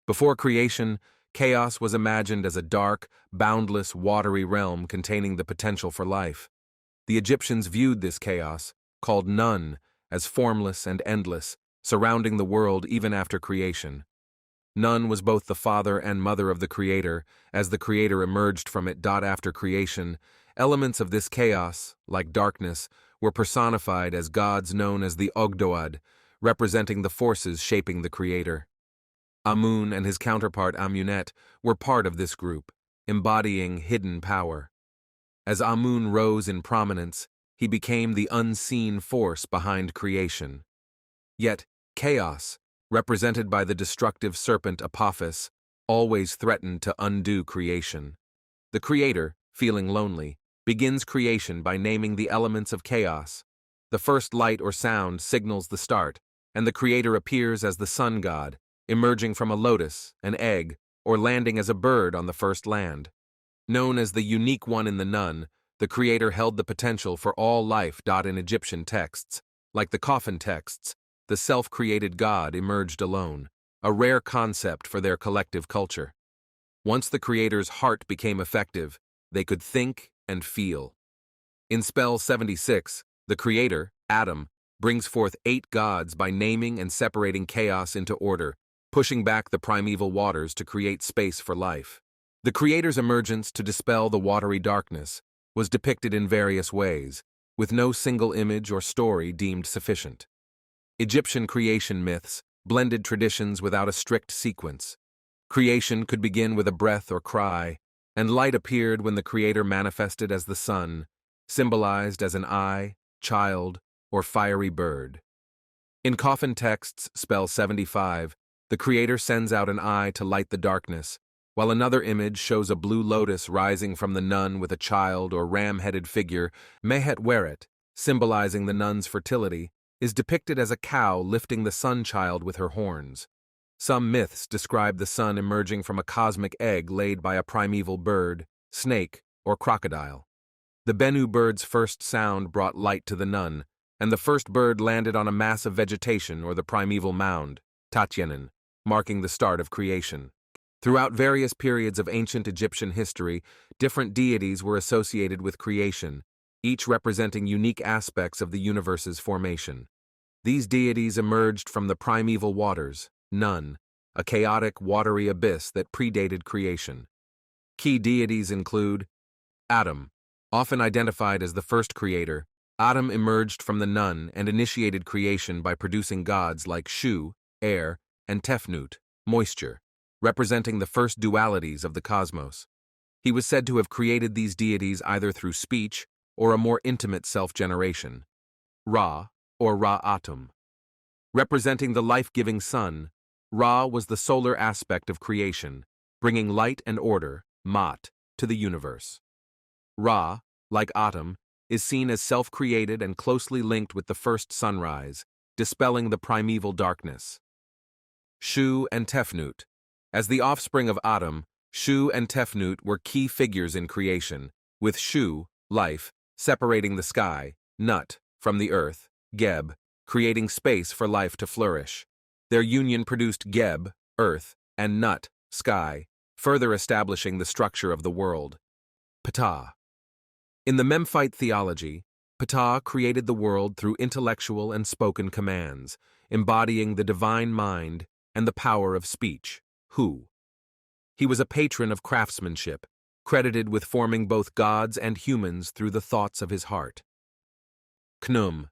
Before creation, chaos was imagined as a dark, boundless, watery realm containing the potential for life. The Egyptians viewed this chaos, called Nun, as formless and endless, surrounding the world even after creation. Nun was both the father and mother of the Creator, as the Creator emerged from it. After creation, elements of this chaos, like darkness, were personified as gods known as the Ogdoad, representing the forces shaping the Creator. Amun and his counterpart Amunet were part of this group, embodying hidden power. As Amun rose in prominence, he became the unseen force behind creation. Yet, chaos, represented by the destructive serpent Apophis, always threatened to undo creation. The Creator, feeling lonely, begins creation by naming the elements of chaos. The first light or sound signals the start, and the Creator appears as the sun god, emerging from a lotus, an egg, or landing as a bird on the first land. Known as the unique one in the Nun, the Creator held the potential for all life. In Egyptian texts, like the coffin texts, the self-created god emerged alone, a rare concept for their collective culture. Once the Creator's heart became effective, they could think and feel. In Spell 76, the Creator, Atum, brings forth 8 gods by naming and separating chaos into order, pushing back the primeval waters to create space for life. The Creator's emergence to dispel the watery darkness was depicted in various ways, with no single image or story deemed sufficient. Egyptian creation myths blended traditions without a strict sequence. Creation could begin with a breath or cry, and light appeared when the Creator manifested as the sun, symbolized as an eye, child, or fiery bird. In coffin texts, Spell 75, the Creator sends out an eye to light the darkness, while another image shows a blue lotus rising from the nun with a child or ram-headed figure. Mehet Weret, symbolizing the nun's fertility, is depicted as a cow lifting the sun child with her horns. Some myths describe the sun emerging from a cosmic egg laid by a primeval bird, snake, or crocodile. The Bennu bird's first sound brought light to the nun, and the first bird landed on a mass of vegetation or the primeval mound, Tatyenin, marking the start of creation. Throughout various periods of ancient Egyptian history, different deities were associated with creation, each representing unique aspects of the universe's formation. These deities emerged from the primeval waters, Nun, a chaotic, watery abyss that predated creation. Key deities include Atum. Often identified as the first creator, Atum emerged from the Nun and initiated creation by producing gods like Shu, air, and Tefnut, moisture, representing the first dualities of the cosmos. He was said to have created these deities either through speech or a more intimate self-generation. Ra, or Ra Atum. Representing the life-giving sun, Ra was the solar aspect of creation, bringing light and order, Maat, to the universe. Ra, like Atum, is seen as self-created and closely linked with the first sunrise, dispelling the primeval darkness. Shu and Tefnut. As the offspring of Atum, Shu and Tefnut were key figures in creation, with Shu, life, separating the sky, Nut, from the earth, Geb, creating space for life to flourish. Their union produced Geb, earth, and Nut, sky, further establishing the structure of the world. Ptah. In the Memphite theology, Ptah created the world through intellectual and spoken commands, embodying the divine mind and the power of speech, Hu. He was a patron of craftsmanship, credited with forming both gods and humans through the thoughts of his heart. Khnum.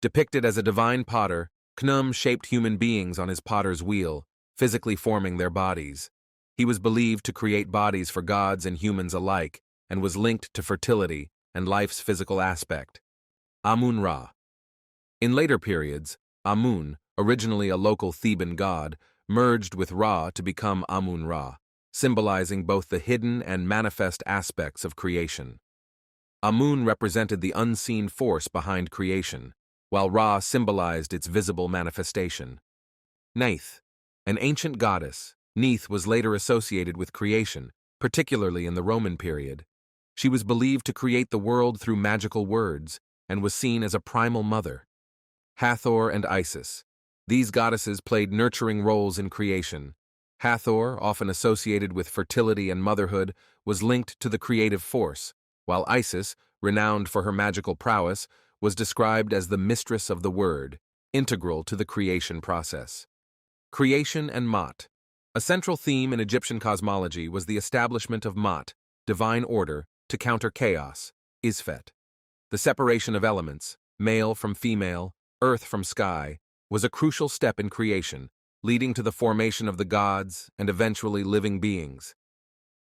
Depicted as a divine potter, Khnum shaped human beings on his potter's wheel, physically forming their bodies. He was believed to create bodies for gods and humans alike, and was linked to fertility and life's physical aspect. Amun-Ra. In later periods, Amun, originally a local Theban god, merged with Ra to become Amun-Ra, symbolizing both the hidden and manifest aspects of creation. Amun represented the unseen force behind creation, while Ra symbolized its visible manifestation. Neith. An ancient goddess, Neith was later associated with creation, particularly in the Roman period. She was believed to create the world through magical words, and was seen as a primal mother. Hathor and Isis. These goddesses played nurturing roles in creation. Hathor, often associated with fertility and motherhood, was linked to the creative force, while Isis, renowned for her magical prowess, was described as the mistress of the word, integral to the creation process. Creation and Maat. A central theme in Egyptian cosmology was the establishment of Maat, divine order, to counter chaos, Isfet. The separation of elements, male from female, earth from sky, was a crucial step in creation, leading to the formation of the gods and eventually living beings.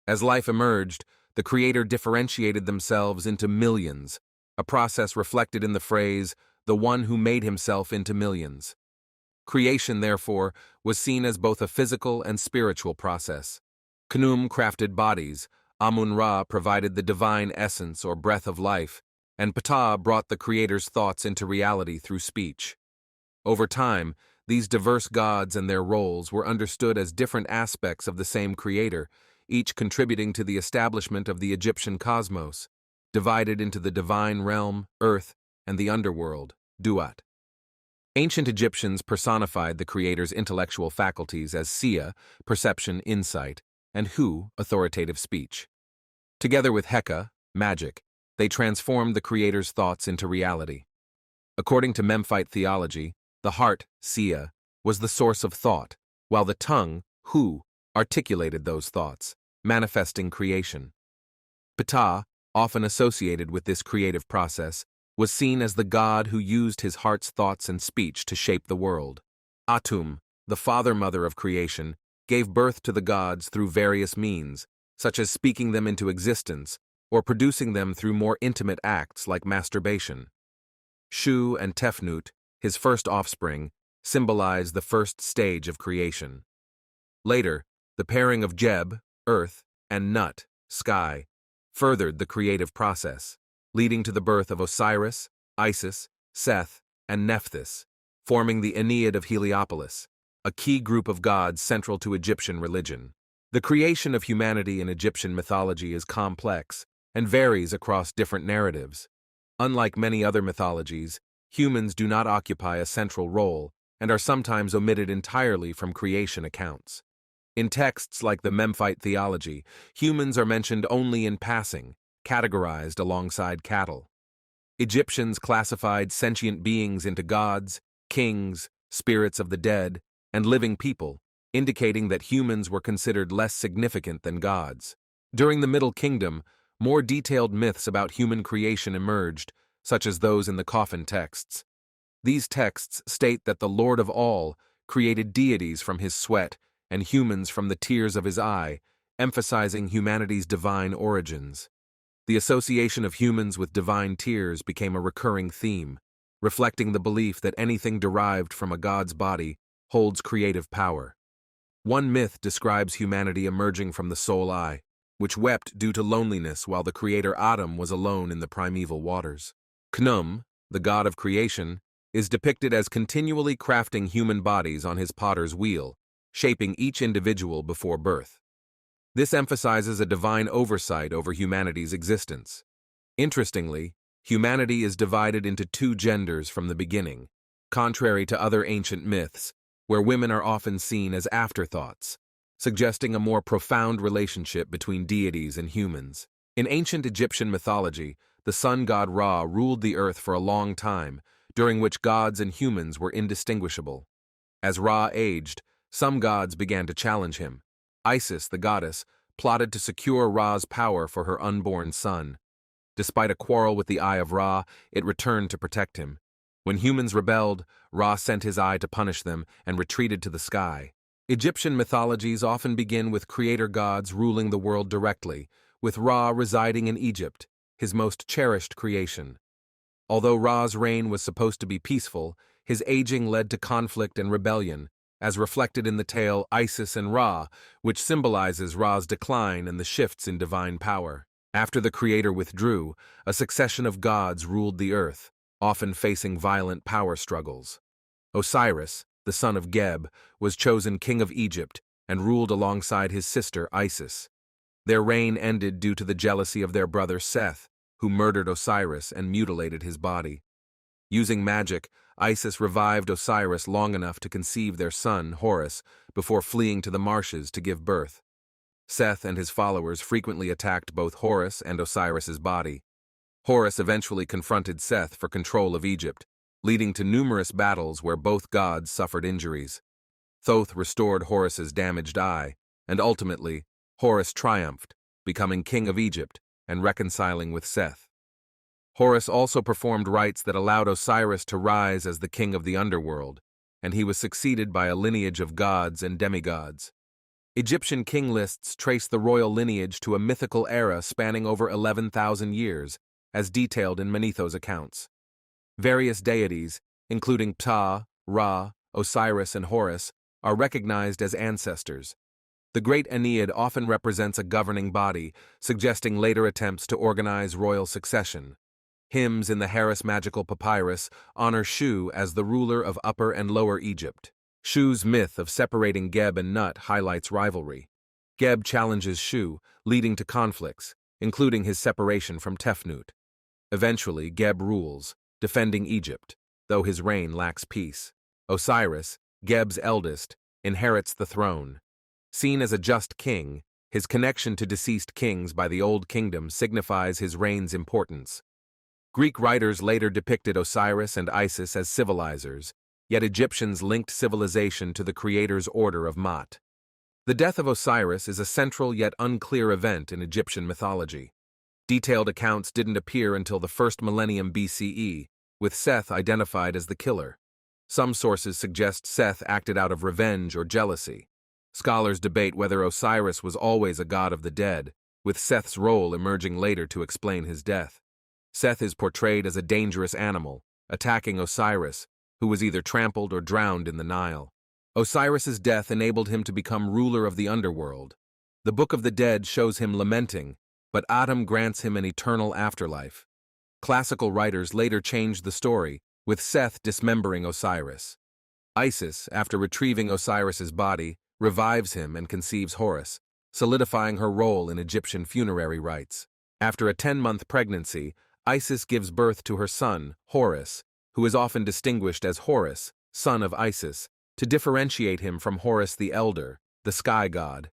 As life emerged, the Creator differentiated themselves into millions, a process reflected in the phrase, "the one who made himself into millions." Creation, therefore, was seen as both a physical and spiritual process. Khnum crafted bodies, Amun-Ra provided the divine essence or breath of life, and Ptah brought the Creator's thoughts into reality through speech. Over time, these diverse gods and their roles were understood as different aspects of the same Creator, each contributing to the establishment of the Egyptian cosmos, divided into the divine realm, earth, and the underworld, Duat. Ancient Egyptians personified the Creator's intellectual faculties as Sia, perception, insight, and Hu, authoritative speech. Together with Heka, magic, they transformed the Creator's thoughts into reality. According to Memphite theology, the heart, Sia, was the source of thought, while the tongue, Hu, articulated those thoughts, manifesting creation. Ptah, often associated with this creative process, was seen as the god who used his heart's thoughts and speech to shape the world. Atum, the father-mother of creation, gave birth to the gods through various means, such as speaking them into existence or producing them through more intimate acts like masturbation. Shu and Tefnut, his first offspring, symbolize the first stage of creation. Later, the pairing of Jeb, earth, and Nut, sky, furthered the creative process, leading to the birth of Osiris, Isis, Seth, and Nephthys, forming the Ennead of Heliopolis, a key group of gods central to Egyptian religion. The creation of humanity in Egyptian mythology is complex and varies across different narratives. Unlike many other mythologies, humans do not occupy a central role and are sometimes omitted entirely from creation accounts. In texts like the Memphite theology, humans are mentioned only in passing, categorized alongside cattle. Egyptians classified sentient beings into gods, kings, spirits of the dead, and living people, indicating that humans were considered less significant than gods. During the Middle Kingdom, more detailed myths about human creation emerged, such as those in the coffin texts. These texts state that the Lord of all created deities from his sweat and humans from the tears of his eye, emphasizing humanity's divine origins. The association of humans with divine tears became a recurring theme, reflecting the belief that anything derived from a god's body holds creative power. One myth describes humanity emerging from the soul eye, which wept due to loneliness while the creator Atum was alone in the primeval waters. Khnum, the god of creation, is depicted as continually crafting human bodies on his potter's wheel, shaping each individual before birth. This emphasizes a divine oversight over humanity's existence. Interestingly, humanity is divided into two genders from the beginning, contrary to other ancient myths, where women are often seen as afterthoughts, suggesting a more profound relationship between deities and humans. In ancient Egyptian mythology, the sun god Ra ruled the earth for a long time, during which gods and humans were indistinguishable. As Ra aged, some gods began to challenge him. Isis, the goddess, plotted to secure Ra's power for her unborn son. Despite a quarrel with the Eye of Ra, it returned to protect him. When humans rebelled, Ra sent his eye to punish them and retreated to the sky. Egyptian mythologies often begin with creator gods ruling the world directly, with Ra residing in Egypt, his most cherished creation. Although Ra's reign was supposed to be peaceful, his aging led to conflict and rebellion, as reflected in the tale Isis and Ra, which symbolizes Ra's decline and the shifts in divine power. After the creator withdrew, a succession of gods ruled the earth, often facing violent power struggles. Osiris, the son of Geb, was chosen king of Egypt and ruled alongside his sister Isis. Their reign ended due to the jealousy of their brother Seth, who murdered Osiris and mutilated his body. Using magic, Isis revived Osiris long enough to conceive their son, Horus, before fleeing to the marshes to give birth. Seth and his followers frequently attacked both Horus and Osiris's body. Horus eventually confronted Seth for control of Egypt, leading to numerous battles where both gods suffered injuries. Thoth restored Horus's damaged eye, and ultimately, Horus triumphed, becoming king of Egypt and reconciling with Seth. Horus also performed rites that allowed Osiris to rise as the king of the underworld, and he was succeeded by a lineage of gods and demigods. Egyptian king lists trace the royal lineage to a mythical era spanning over 11,000 years, as detailed in Manetho's accounts. Various deities, including Ptah, Ra, Osiris, and Horus, are recognized as ancestors. The great Ennead often represents a governing body, suggesting later attempts to organize royal succession. Hymns in the Harris magical papyrus honor Shu as the ruler of Upper and Lower Egypt. Shu's myth of separating Geb and Nut highlights rivalry. Geb challenges Shu, leading to conflicts, including his separation from Tefnut. Eventually, Geb rules, defending Egypt, though his reign lacks peace. Osiris, Geb's eldest, inherits the throne. Seen as a just king, his connection to deceased kings by the Old Kingdom signifies his reign's importance. Greek writers later depicted Osiris and Isis as civilizers, yet Egyptians linked civilization to the creator's order of Maat. The death of Osiris is a central yet unclear event in Egyptian mythology. Detailed accounts didn't appear until the first millennium BCE, with Seth identified as the killer. Some sources suggest Seth acted out of revenge or jealousy. Scholars debate whether Osiris was always a god of the dead, with Seth's role emerging later to explain his death. Seth is portrayed as a dangerous animal, attacking Osiris, who was either trampled or drowned in the Nile. Osiris's death enabled him to become ruler of the underworld. The Book of the Dead shows him lamenting, but Atum grants him an eternal afterlife. Classical writers later changed the story, with Seth dismembering Osiris. Isis, after retrieving Osiris's body, revives him and conceives Horus, solidifying her role in Egyptian funerary rites. After a 10-month pregnancy, Isis gives birth to her son, Horus, who is often distinguished as Horus, son of Isis, to differentiate him from Horus the Elder, the sky god.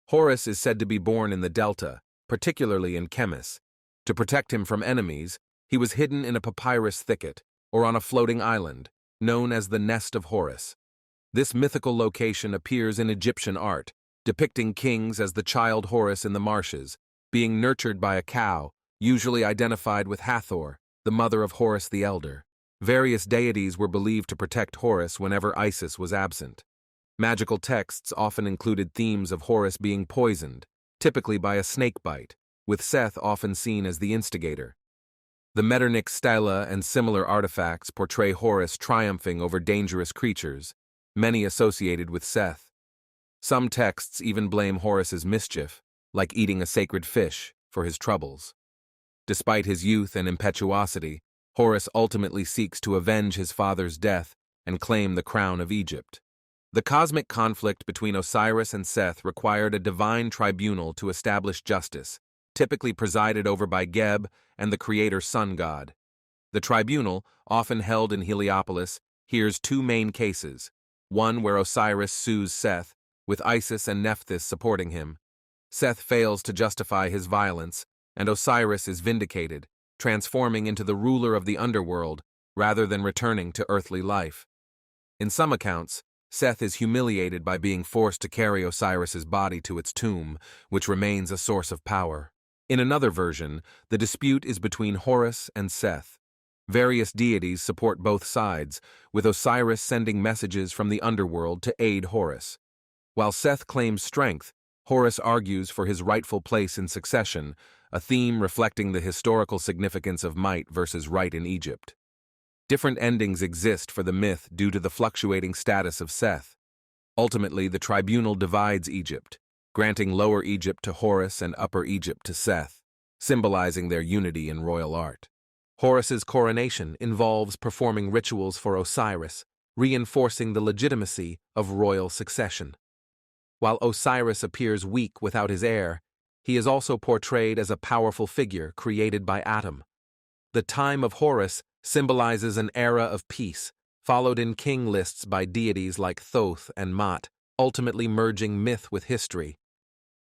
Horus is said to be born in the Delta, particularly in Chemis. To protect him from enemies, he was hidden in a papyrus thicket, or on a floating island, known as the Nest of Horus. This mythical location appears in Egyptian art, depicting kings as the child Horus in the marshes, being nurtured by a cow, usually identified with Hathor, the mother of Horus the Elder. Various deities were believed to protect Horus whenever Isis was absent. Magical texts often included themes of Horus being poisoned, typically by a snake bite, with Seth often seen as the instigator. The Metternich stela and similar artifacts portray Horus triumphing over dangerous creatures, many associated with Seth. Some texts even blame Horus's mischief, like eating a sacred fish, for his troubles. Despite his youth and impetuosity, Horus ultimately seeks to avenge his father's death and claim the crown of Egypt. The cosmic conflict between Osiris and Seth required a divine tribunal to establish justice, typically presided over by Geb and the creator sun god. The tribunal, often held in Heliopolis, hears two main cases, one where Osiris sues Seth, with Isis and Nephthys supporting him. Seth fails to justify his violence, and Osiris is vindicated, transforming into the ruler of the underworld rather than returning to earthly life. In some accounts, Seth is humiliated by being forced to carry Osiris's body to its tomb, which remains a source of power. In another version, the dispute is between Horus and Seth. Various deities support both sides, with Osiris sending messages from the underworld to aid Horus. While Seth claims strength, Horus argues for his rightful place in succession, a theme reflecting the historical significance of might versus right in Egypt. Different endings exist for the myth due to the fluctuating status of Seth. Ultimately, the tribunal divides Egypt, granting Lower Egypt to Horus and Upper Egypt to Seth, symbolizing their unity in royal art. Horus's coronation involves performing rituals for Osiris, reinforcing the legitimacy of royal succession. While Osiris appears weak without his heir, he is also portrayed as a powerful figure created by Atum. The time of Horus symbolizes an era of peace, followed in king lists by deities like Thoth and Maat, ultimately merging myth with history.